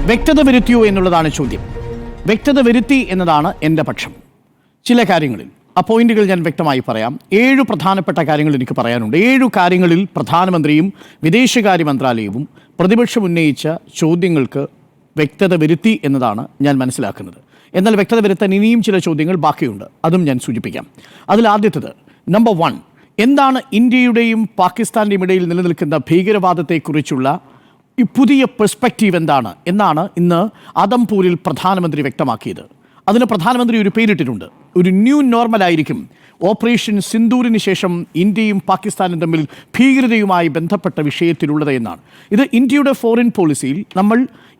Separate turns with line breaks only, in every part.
വ്യക്തത വരുത്തിയോ എന്നുള്ളതാണ് ചോദ്യം. വ്യക്തത വരുത്തി എന്നതാണ് എൻ്റെ പക്ഷം. ചില കാര്യങ്ങളിൽ ആ പോയിന്റുകൾ ഞാൻ വ്യക്തമായി പറയാം. 7 പ്രധാനപ്പെട്ട കാര്യങ്ങൾ എനിക്ക് പറയാനുണ്ട്. 7 കാര്യങ്ങളിൽ പ്രധാനമന്ത്രിയും വിദേശകാര്യ മന്ത്രാലയവും പ്രതിപക്ഷം ഉന്നയിച്ച ചോദ്യങ്ങൾക്ക് വ്യക്തത വരുത്തി എന്നതാണ് ഞാൻ മനസ്സിലാക്കുന്നത്. എന്നാൽ വ്യക്തത വരുത്താൻ ഇനിയും ചില ചോദ്യങ്ങൾ ബാക്കിയുണ്ട്, അതും ഞാൻ സൂചിപ്പിക്കാം. അതിൽ ആദ്യത്തേത്, നമ്പർ 1, എന്താണ് ഇന്ത്യയുടെയും പാകിസ്ഥാൻ്റെയും ഇടയിൽ നിലനിൽക്കുന്ന ഭീകരവാദത്തെക്കുറിച്ചുള്ള ഈ പുതിയ പെർസ്പെക്റ്റീവ് എന്നാണ് ഇന്ന് ആദംപൂരിൽ പ്രധാനമന്ത്രി വ്യക്തമാക്കിയത്. അതിന് പ്രധാനമന്ത്രി ഒരു പേരിട്ടിട്ടുണ്ട്. ഒരു ന്യൂ നോർമലായിരിക്കും ഓപ്പറേഷൻ സിന്ദൂരിന് ശേഷം ഇന്ത്യയും പാകിസ്ഥാനും തമ്മിൽ ഭീകരതയുമായി ബന്ധപ്പെട്ട വിഷയത്തിലുള്ളത് എന്നാണ്. ഇത് ഇന്ത്യയുടെ ഫോറിൻ പോളിസിയിൽ നമ്മൾ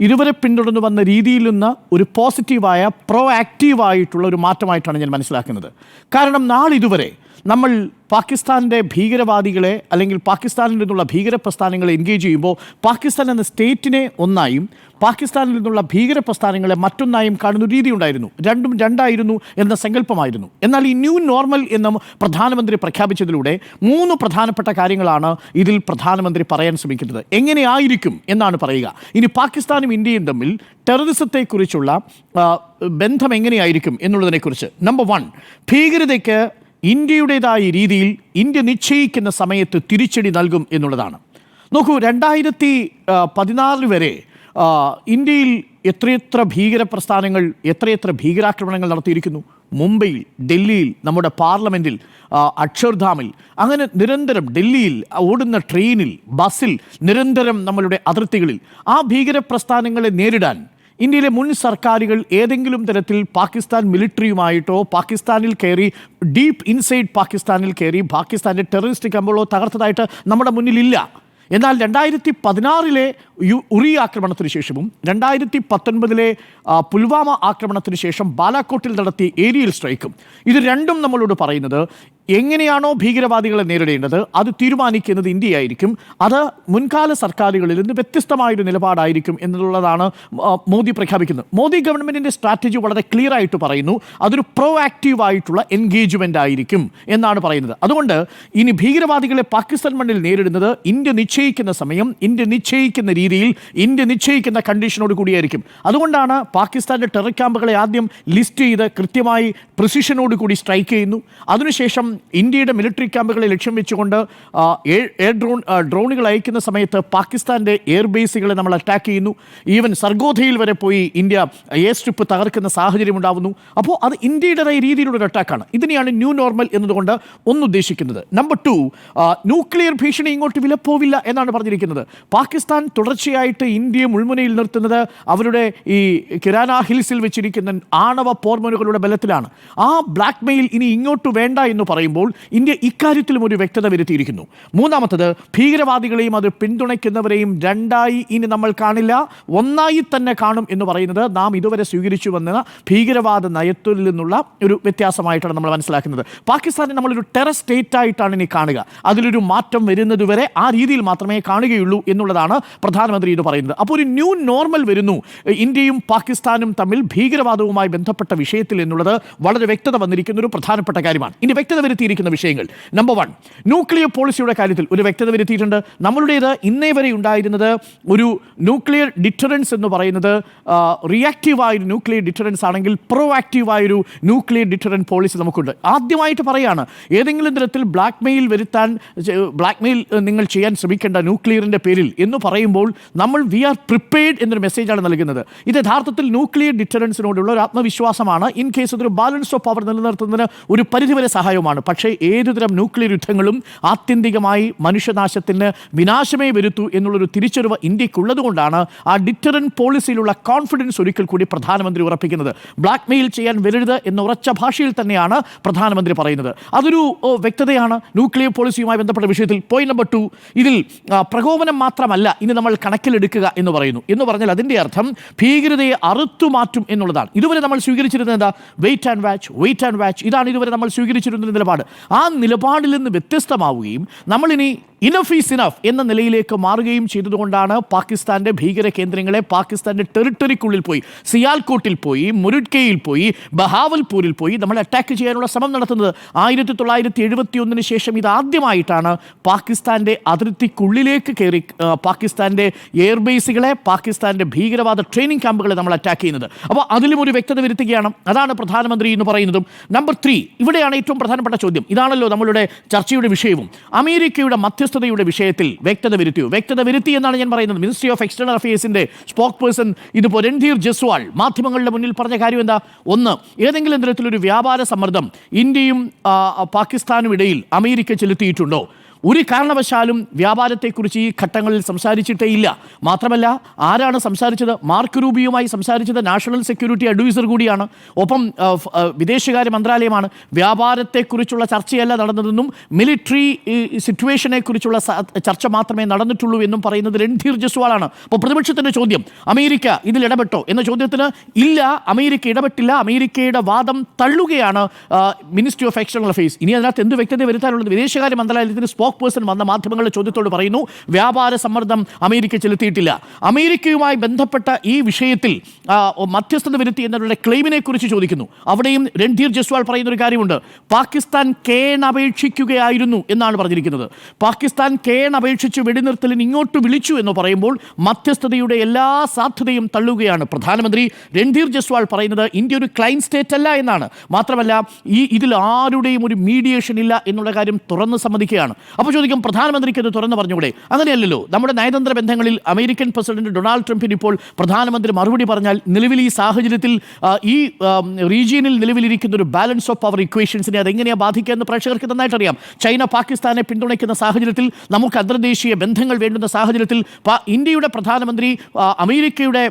ഇരുവരെ പിന്തുടർന്നു വന്ന രീതിയിൽ നിന്ന് ഒരു പോസിറ്റീവായ പ്രോ ആക്റ്റീവായിട്ടുള്ള ഒരു മാറ്റമായിട്ടാണ് ഞാൻ മനസ്സിലാക്കുന്നത്. കാരണം നാളിതുവരെ നമ്മൾ പാകിസ്ഥാൻ്റെ ഭീകരവാദികളെ അല്ലെങ്കിൽ പാകിസ്ഥാനിൽ നിന്നുള്ള ഭീകര പ്രസ്ഥാനങ്ങളെ എൻഗേജ് ചെയ്യുമ്പോൾ പാകിസ്ഥാൻ എന്ന സ്റ്റേറ്റിനെ ഒന്നായും പാകിസ്ഥാനിൽ നിന്നുള്ള ഭീകര പ്രസ്ഥാനങ്ങളെ മറ്റൊന്നായും കാണുന്ന രീതി ഉണ്ടായിരുന്നു. രണ്ടും രണ്ടായിരുന്നു എന്ന സങ്കല്പമായിരുന്നു. എന്നാൽ ഈ ന്യൂ നോർമൽ എന്ന് പ്രധാനമന്ത്രി പ്രഖ്യാപിച്ചതിലൂടെ 3 പ്രധാനപ്പെട്ട കാര്യങ്ങളാണ് ഇതിൽ പ്രധാനമന്ത്രി പറയാൻ ശ്രമിക്കുന്നത്. എങ്ങനെയായിരിക്കും എന്നാണ് പറയുക. ഇനി പാകിസ്ഥാനും ഇന്ത്യയും തമ്മിൽ ടെററിസത്തെക്കുറിച്ചുള്ള ബന്ധം എങ്ങനെയായിരിക്കും എന്നുള്ളതിനെക്കുറിച്ച്. നമ്പർ 1, ഭീകരതയ്ക്ക് ഇന്ത്യയുടേതായ രീതിയിൽ ഇന്ത്യ നിശ്ചയിക്കുന്ന സമയത്ത് തിരിച്ചടി നൽകും എന്നുള്ളതാണ്. നോക്കൂ, 2016 വരെ ഇന്ത്യയിൽ എത്രയെത്ര ഭീകര പ്രസ്ഥാനങ്ങൾ, എത്രയെത്ര ഭീകരാക്രമണങ്ങൾ നടത്തിയിരിക്കുന്നു. മുംബൈയിൽ, ഡൽഹിയിൽ, നമ്മുടെ പാർലമെൻറ്റിൽ, അക്ഷർധാമിൽ, അങ്ങനെ നിരന്തരം ഡൽഹിയിൽ ഓടുന്ന ട്രെയിനിൽ, ബസ്സിൽ, നിരന്തരം നമ്മളുടെ അതിർത്തികളിൽ ആ ഭീകര പ്രസ്ഥാനങ്ങളെ നേരിടാൻ ഇന്ത്യയിലെ മുൻ സർക്കാരുകൾ ഏതെങ്കിലും തരത്തിൽ പാകിസ്ഥാൻ മിലിറ്ററിയുമായിട്ടോ പാകിസ്ഥാനിൽ കയറി ഡീപ്പ് ഇൻസൈഡ് പാകിസ്ഥാനിൽ കയറി പാകിസ്ഥാൻ്റെ ടെററിസ്റ്റ് ക്യാമ്പുകളോ തകർത്തതായിട്ട് നമ്മുടെ മുന്നിലില്ല. എന്നാൽ 2016 ഉറി ആക്രമണത്തിന് ശേഷവും 2019 പുൽവാമ ആക്രമണത്തിന് ശേഷം ബാലാക്കോട്ടിൽ നടത്തിയ ഏരിയൽ സ്ട്രൈക്കും, ഇത് രണ്ടും നമ്മളോട് പറയുന്നത് എങ്ങനെയാണോ ഭീകരവാദികളെ നേരിടേണ്ടത് അത് തീരുമാനിക്കുന്നത് ഇന്ത്യയായിരിക്കും. അത് മുൻകാല സർക്കാരുകളിൽ നിന്ന് വ്യത്യസ്തമായൊരു നിലപാടായിരിക്കും എന്നുള്ളതാണ് മോദി പ്രഖ്യാപിക്കുന്നത്. മോദി ഗവൺമെൻറ്റിൻ്റെ സ്ട്രാറ്റജി വളരെ ക്ലിയർ ആയിട്ട് പറയുന്നു. അതൊരു പ്രോ ആക്റ്റീവായിട്ടുള്ള എൻഗേജ്മെൻ്റ് ആയിരിക്കും എന്നാണ് പറയുന്നത്. അതുകൊണ്ട് ഇനി ഭീകരവാദികളെ പാകിസ്ഥാൻ മണ്ണിൽ നേരിടുന്നത് ഇന്ത്യ നിശ്ചയിക്കുന്ന സമയം, ഇന്ത്യ നിശ്ചയിക്കുന്ന രീതിയിൽ, ഇന്ത്യ നിശ്ചയിക്കുന്ന കണ്ടീഷനോട് കൂടിയായിരിക്കും. അതുകൊണ്ടാണ് പാകിസ്ഥാൻ്റെ ടെറർ ക്യാമ്പുകളെ ആദ്യം ലിസ്റ്റ് ചെയ്ത് കൃത്യമായി പ്രിസിഷനോട് കൂടി സ്ട്രൈക്ക് ചെയ്യുന്നു. അതിനുശേഷം ഇന്ത്യയുടെ മിലിറ്ററി ക്യാമ്പുകളെ ലക്ഷ്യം വെച്ചുകൊണ്ട് ഡ്രോണുകൾ അയക്കുന്ന സമയത്ത് പാകിസ്ഥാൻ്റെ എയർബേസുകളെ നമ്മൾ അറ്റാക്ക് ചെയ്യുന്നു. ഈവൻ സർഗോധയിൽ വരെ പോയി ഇന്ത്യ എയർ സ്ട്രിപ്പ് തകർക്കുന്ന സാഹചര്യം ഉണ്ടാവുന്നു. അപ്പോൾ അത് ഇന്ത്യയുടേതായ രീതിയിലുള്ള ഒരു അറ്റാക്കാണ്. ഇതിനെയാണ് ന്യൂ നോർമൽ എന്നതുകൊണ്ട് ഒന്നുദ്ദേശിക്കുന്നത്. നമ്പർ 2, ന്യൂക്ലിയർ ഭീഷണി ഇങ്ങോട്ട് വിലപ്പോവില്ല എന്നാണ് പറഞ്ഞിരിക്കുന്നത്. പാകിസ്ഥാൻ തുടർച്ചയായിട്ട് ഇന്ത്യയെ മുൾമുനയിൽ നിർത്തുന്നത് അവരുടെ ഈ കിരാന ഹിൽസിൽ വെച്ചിരിക്കുന്ന ആണവ പോർമുനകളുടെ ബലത്തിലാണ്. ആ ബ്ലാക്ക് മെയിൽ ഇനി ഇങ്ങോട്ട് വേണ്ട എന്ന് പറയുമ്പോൾ ഇന്ത്യ ഇക്കാര്യത്തിലും ഒരു വ്യക്തത വരുത്തിയിരിക്കുന്നു. മൂന്നാമത്തത്, ഭീകരവാദികളെയും അത് പിന്തുണയ്ക്കുന്നവരെയും രണ്ടായി ഇനി നമ്മൾ കാണില്ല, ഒന്നായി തന്നെ കാണും എന്ന് പറയുന്നത് നാം ഇതുവരെ സ്വീകരിച്ചു വന്ന ഭീകരവാദ നയത്തിൽ നിന്നുള്ള ഒരു വ്യത്യാസമായിട്ടാണ് നമ്മൾ മനസ്സിലാക്കുന്നത്. പാകിസ്ഥാനെ നമ്മളൊരു ടെറർ സ്റ്റേറ്റ് ആയിട്ടാണ് ഇനി കാണുക. അതിലൊരു മാറ്റം വരുന്നതുവരെ ആ രീതിയിൽ മാത്രമേ കാണുകയുള്ളൂ എന്നുള്ളതാണ് പ്രധാനമന്ത്രി ഇത് പറയുന്നത്. അപ്പോൾ ഒരു ന്യൂ നോർമൽ വരുന്നു ഇന്ത്യയും പാകിസ്ഥാനും തമ്മിൽ ഭീകരവാദവുമായി ബന്ധപ്പെട്ട വിഷയത്തിൽ എന്നുള്ളത് വളരെ വ്യക്തത വന്നിരിക്കുന്ന ഒരു പ്രധാനപ്പെട്ട കാര്യമാണ്. ഇനി വ്യക്തത വരുത്തിയിരിക്കുന്ന വിഷയങ്ങൾ. നമ്പർ 1, ന്യൂക്ലിയർ പോളിസിയുടെ കാര്യത്തിൽ ഒരു വ്യക്തത വരുത്തിയിട്ടുണ്ട്. നമ്മളുടേത് ഇന്നേ വരെ ഉണ്ടായിരുന്നത് ഒരു ന്യൂക്ലിയർ ഡിറ്ററൻസ് എന്ന് പറയുന്നത് റിയാക്റ്റീവായൊരു ന്യൂക്ലിയർ ഡിറ്ററൻസ് ആണെങ്കിൽ പ്രോ ആക്റ്റീവായൊരു ന്യൂക്ലിയർ ഡിറ്ററൻറ്റ് പോളിസി നമുക്കുണ്ട്. ആദ്യമായിട്ട് പറയുകയാണ്, ഏതെങ്കിലും തരത്തിൽ ബ്ലാക്ക് മെയിൽ നിങ്ങൾ ചെയ്യാൻ ശ്രമിക്കേണ്ട ന്യൂക്ലിയറിൻ്റെ പേരിൽ എന്ന് പറയുമ്പോൾ നമ്മൾ വി ആർ പ്രിപ്പയർഡ് എന്നൊരു മെസ്സേജാണ് നൽകുന്നത്. ഇത് യഥാർത്ഥത്തിൽ ന്യൂക്ലിയർ ഡിറ്ററൻസിനോടുള്ള ഒരു ആത്മവിശ്വാസമാണ്. ഇൻ കേസ് അതൊരു ബാലൻസ് ഓഫ് പവർ നിലനിർത്തുന്നതിന് ഒരു പരിധിവരെ സഹായവുമാണ്. പക്ഷേ ഏതുതരം ന്യൂക്ലിയർ യുദ്ധങ്ങളും ആത്യന്തികമായി മനുഷ്യനാശത്തിന് വിനാശമേ വരുത്തൂ എന്നുള്ളൊരു തിരിച്ചറിവ് ഇന്ത്യക്കുള്ളതുകൊണ്ടാണ് ആ ഡിറ്ററൻറ്റ് പോളിസിയിലുള്ള കോൺഫിഡൻസ് ഒരിക്കൽ കൂടി പ്രധാനമന്ത്രി ഉറപ്പിക്കുന്നത്. ബ്ലാക്ക് മെയിൽ ചെയ്യാൻ വരരുത് എന്ന ഉറച്ച ഭാഷയിൽ തന്നെയാണ് പ്രധാനമന്ത്രി പറയുന്നത്. അതൊരു വ്യക്തതയാണ് ന്യൂക്ലിയർ പോളിസിയുമായി ബന്ധപ്പെട്ട വിഷയത്തിൽ. പോയിന്റ് നമ്പർ 2, ഇതിൽ പ്രകോപനം മാത്രമല്ല ഇനി നമ്മൾ കണക്കിലെടുക്കുക എന്ന് പറയുന്നു. എന്ന് പറഞ്ഞാൽ അതിൻ്റെ അർത്ഥം ഭീകരതയെ അറുത്തുമാറ്റും എന്നുള്ളതാണ്. ഇതുവരെ നമ്മൾ സ്വീകരിച്ചിരുന്നത് എന്താ? Wait and watch. ഇതാണ് ഇതുവരെ നമ്മൾ സ്വീകരിച്ചിരുന്ന നിലപാട്. ആ നിലപാടിൽ നിന്ന് വ്യത്യസ്തമാവുകയും നമ്മളിനി ഇനഫ് ഈസ് ഇനഫ് എന്ന നിലയിലേക്ക് മാറുകയും ചെയ്തതുകൊണ്ടാണ് പാകിസ്ഥാന്റെ ഭീകര കേന്ദ്രങ്ങളെ പാകിസ്ഥാന്റെ ടെറിട്ടറിക്കുള്ളിൽ പോയി, സിയാൽകോട്ടിൽ പോയി, മുരുഡ്കയിൽ പോയി, ബഹാവൽപൂരിൽ പോയി നമ്മൾ അറ്റാക്ക് ചെയ്യാനുള്ള ശ്രമം നടത്തുന്നത്. 1971 ശേഷം ഇതാദ്യമായിട്ടാണ് പാകിസ്ഥാന്റെ അതിർത്തിക്കുള്ളിലേക്ക് കയറി പാകിസ്ഥാന്റെ എയർബേസുകളെ, പാകിസ്ഥാന്റെ ഭീകരവാദ ട്രെയിനിങ് ക്യാമ്പുകളെ നമ്മൾ അറ്റാക്ക് ചെയ്യുന്നത്. അപ്പോൾ അതിലും ഒരു വ്യക്തത വരുത്തുകയാണ്. അതാണ് പ്രധാനമന്ത്രി എന്ന് പറയുന്നതും. നമ്പർ 3, ഇവിടെയാണ് ഏറ്റവും പ്രധാനപ്പെട്ട ചോദ്യം. ഇതാണല്ലോ നമ്മളുടെ ചർച്ചയുടെ വിഷയവും. അമേരിക്കയുടെ മധ്യസ്ഥതയുടെ വിഷയത്തിൽ വ്യക്തത വരുത്തിയോ? വ്യക്തത വരുത്തി എന്നാണ് ഞാൻ പറയുന്നത്. മിനിസ്ട്രി ഓഫ് എക്സ്റ്റേണൽ അഫയേഴ്സിന്റെ സ്പോക്ക് പേഴ്സൺ ഇതിപ്പോൾ രൺധീർ ജസ്വാൾ മാധ്യമങ്ങളുടെ മുന്നിൽ പറഞ്ഞ കാര്യം എന്താ? ഒന്ന്, ഏതെങ്കിലും തരത്തിലൊരു വ്യാപാര സമ്മർദ്ദം ഇന്ത്യയും പാകിസ്ഥാനും ഇടയിൽ അമേരിക്ക ചെലുത്തിയിട്ടുണ്ടോ? ഒരു കാരണവശാലും വ്യാപാരത്തെക്കുറിച്ച് ഈ ഘട്ടങ്ങളിൽ സംസാരിച്ചിട്ടേ ഇല്ല. മാത്രമല്ല, ആരാണ് സംസാരിച്ചത്? മാർക്ക് റൂബിയുമായി സംസാരിച്ചത് നാഷണൽ സെക്യൂരിറ്റി അഡ്വൈസർ കൂടിയാണ്. ഒപ്പം വിദേശകാര്യ മന്ത്രാലയമാണ്. വ്യാപാരത്തെക്കുറിച്ചുള്ള ചർച്ചയല്ല നടന്നതെന്നും മിലിറ്ററി സിറ്റുവേഷനെ കുറിച്ചുള്ള ചർച്ച മാത്രമേ നടന്നിട്ടുള്ളൂ എന്നും പറയുന്നത് രൺധീർ ജസ്വാളാണ്. അപ്പോൾ പ്രതിപക്ഷത്തിൻ്റെ ചോദ്യം, അമേരിക്ക ഇതിൽ ഇടപെട്ടോ എന്ന ചോദ്യത്തിന് ഇല്ല, അമേരിക്ക ഇടപെട്ടില്ല, അമേരിക്കയുടെ വാദം തള്ളുകയാണ് മിനിസ്ട്രി ഓഫ് എക്സ്റ്റേണൽ അഫയേഴ്സ്. ഇനി അതിനകത്ത് എന്ത് വ്യക്തത വരുത്താനുള്ളത്? വിദേശകാര്യ മന്ത്രാലയത്തിന് സ്പോക്ക് പേഴ്സൺ വന്ന മാധ്യമങ്ങളുടെ ചോദ്യത്തോട് പറയുന്നു, വ്യാപാര സമ്മർദ്ദം അമേരിക്ക ചെലുത്തിയിട്ടില്ല. അമേരിക്കയുമായി ബന്ധപ്പെട്ട ഈ വിഷയത്തിൽ മധ്യസ്ഥത വരുത്തി എന്നവരുടെ ക്ലെയിമിനെ കുറിച്ച് ചോദിക്കുന്നു. അവിടെയും രൺധീർ ജസ്വാൾ പറയുന്ന ഒരു കാര്യമുണ്ട്. പാകിസ്ഥാൻ കേണപേക്ഷിക്കുകയായിരുന്നു എന്നാണ് പറഞ്ഞിരിക്കുന്നത്. പാകിസ്ഥാൻ കേണപേക്ഷിച്ച് വെടിനിർത്തലിന് ഇങ്ങോട്ട് വിളിച്ചു എന്ന് പറയുമ്പോൾ മധ്യസ്ഥതയുടെ എല്ലാ സാധ്യതയും തള്ളുകയാണ് പ്രധാനമന്ത്രി. രൺധീർ ജസ്വാൾ പറയുന്നത് ഇന്ത്യ ഒരു ക്ലൈൻ സ്റ്റേറ്റ് അല്ല എന്നാണ്. മാത്രമല്ല, ഇതിൽ ആരുടെയും ഒരു മീഡിയേഷൻ ഇല്ല എന്നുള്ള കാര്യം തുറന്ന് സമ്മതിക്കുകയാണ്. അപ്പോൾ ചോദിക്കും, പ്രധാനമന്ത്രിക്ക് അത് തുറന്നു പറഞ്ഞുകൂടെ? അങ്ങനെയല്ലല്ലോ. നമ്മുടെ നയതന്ത്ര ബന്ധങ്ങളിൽ അമേരിക്കൻ പ്രസിഡന്റ് ഡൊണാൾഡ് ട്രംപിന് ഇപ്പോൾ പ്രധാനമന്ത്രി മറുപടി പറഞ്ഞാൽ നിലവിൽ ഈ സാഹചര്യത്തിൽ ഈ റീജിയനിൽ നിലവിലിരിക്കുന്ന ഒരു ബാലൻസ് ഓഫ് പവർ ഇക്വേഷൻസിനെ അതെങ്ങനെയാണ് ബാധിക്കുക എന്ന് പ്രേക്ഷകർക്ക് നന്നായിട്ട് അറിയാം. ചൈന പാകിസ്ഥാനെ പിന്തുണയ്ക്കുന്ന സാഹചര്യത്തിൽ, നമുക്ക് അന്തർദേശീയ ബന്ധങ്ങൾ വേണ്ടുന്ന സാഹചര്യത്തിൽ ഇന്ത്യയുടെ പ്രധാനമന്ത്രി അമേരിക്കയുടെ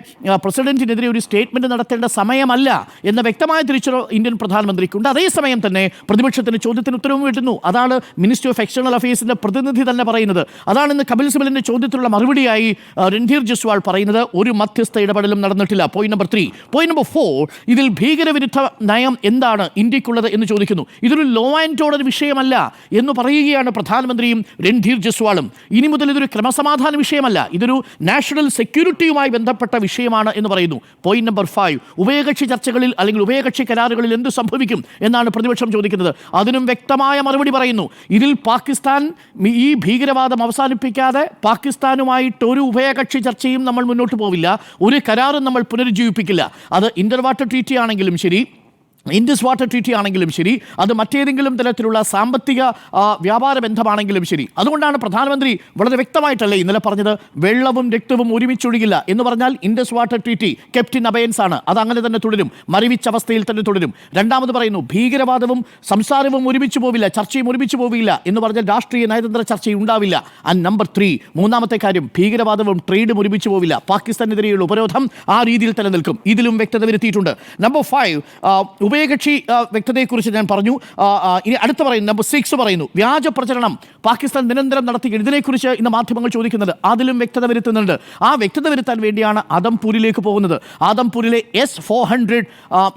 പ്രസിഡന്റിനെതിരെ ഒരു സ്റ്റേറ്റ്മെന്റ് നടത്തേണ്ട സമയമല്ല എന്ന വ്യക്തമായ തിരിച്ചറിവ് ഇന്ത്യൻ പ്രധാനമന്ത്രിക്കുണ്ട്. അതേസമയം തന്നെ പ്രതിപക്ഷത്തിന് ചോദ്യത്തിന് ഉത്തരവും കിട്ടുന്നു. അതാണ് മിനിസ്ട്രി ഓഫ് എക്സ്റ്റേണൽ അഫയേഴ്സിന്റെ പ്രതിനിധി തന്നെ പറയുന്നത്. അതാണ് ഇന്ന് കപിൽ സിബലിന്റെ ചോദ്യത്തിലുള്ള മറുപടിയായി രൺധീർ ജസ്വാൾ പറയുന്നത്. ഒരു മധ്യസ്ഥ ഇടപെടലും നടന്നിട്ടില്ല. Point number 3. പോയിന്റ് നമ്പർ 4, ഇതിൽ ഭീകരവിരുദ്ധ നയം എന്താണ് ഇന്ത്യക്കുള്ളത് എന്ന് ചോദിക്കുന്നു. ഇതൊരു ലോ ആൻഡ് ഓർഡർ വിഷയമല്ല എന്ന് പറയുകയാണ് പ്രധാനമന്ത്രിയും രൺധീർ ജസ്വാളും. ഇനി മുതൽ ഇതൊരു ക്രമസമാധാന വിഷയമല്ല, ഇതൊരു നാഷണൽ സെക്യൂരിറ്റിയുമായി ബന്ധപ്പെട്ട വിഷയമാണ് എന്ന് പറയുന്നു. പോയിന്റ് നമ്പർ 5, ഉഭയകക്ഷി ചർച്ചകളിൽ അല്ലെങ്കിൽ ഉഭയകക്ഷി കരാറുകളിൽ എന്ത് സംഭവിക്കും എന്നാണ് പ്രതിപക്ഷം ചോദിക്കുന്നത്. അതിനും വ്യക്തമായ മറുപടി പറയുന്നു. ഇതിൽ പാകിസ്ഥാൻ ഈ ഭീകരവാദം അവസാനിപ്പിക്കാതെ പാകിസ്ഥാനുമായിട്ട് ഒരു ഉഭയകക്ഷി ചർച്ചയും നമ്മൾ മുന്നോട്ട് പോവില്ല, ഒരു കരാറും നമ്മൾ പുനരുജ്ജീവിപ്പിക്കില്ല. അത് ഇന്റർ വാട്ടർ ട്രീറ്റി ആണെങ്കിലും ശരി, ഇൻഡസ് വാട്ടർ ട്രീറ്റി ആണെങ്കിലും ശരി, അത് മറ്റേതെങ്കിലും തരത്തിലുള്ള സാമ്പത്തിക വ്യാപാര ബന്ധമാണെങ്കിലും ശരി. അതുകൊണ്ടാണ് പ്രധാനമന്ത്രി വളരെ വ്യക്തമായിട്ടല്ലേ ഇന്നലെ പറഞ്ഞത്, വെള്ളവും രക്തവും ഒരുമിച്ചൊഴുകില്ല എന്ന് പറഞ്ഞാൽ Indus water treaty kept in abeyance ആണ്, അത് അങ്ങനെ തന്നെ തുടരും, മരവിച്ച അവസ്ഥയിൽ തന്നെ തുടരും. രണ്ടാമത് പറയുന്നു, ഭീകരവാദവും സംസാരവും ഒരുമിച്ച് പോവില്ല, ചർച്ചയും ഒരുമിച്ച് പോവില്ല എന്ന് പറഞ്ഞാൽ രാഷ്ട്രീയ നയതന്ത്ര ചർച്ചയും ഉണ്ടാവില്ല. ആൻഡ് നമ്പർ 3, മൂന്നാമത്തെ കാര്യം, ഭീകരവാദവും ട്രേഡും ഒരുമിച്ച് പോവില്ല, പാകിസ്ഥാനെതിരെയുള്ള ഉപരോധം ആ രീതിയിൽ തന്നെ നിൽക്കും. ഇതിലും വ്യക്തത വരുത്തിയിട്ടുണ്ട്. നമ്പർ 5, ഉഭയകക്ഷി വ്യക്തതയെക്കുറിച്ച് ഞാൻ പറഞ്ഞു. ഇനി അടുത്ത പറയുന്നു, നമ്പർ 6 പറയുന്നു, വ്യാജ പ്രചരണം പാകിസ്ഥാൻ നിരന്തരം നടത്തി. ഇതിനെക്കുറിച്ച് ഇന്ന് മാധ്യമങ്ങൾ ചോദിക്കുന്നുണ്ട്. അതിലും വ്യക്തത വരുത്തുന്നുണ്ട്. ആ വ്യക്തത വരുത്താൻ വേണ്ടിയാണ് ആദംപൂരിലേക്ക് പോകുന്നത്. ആദംപൂരിലെ S-400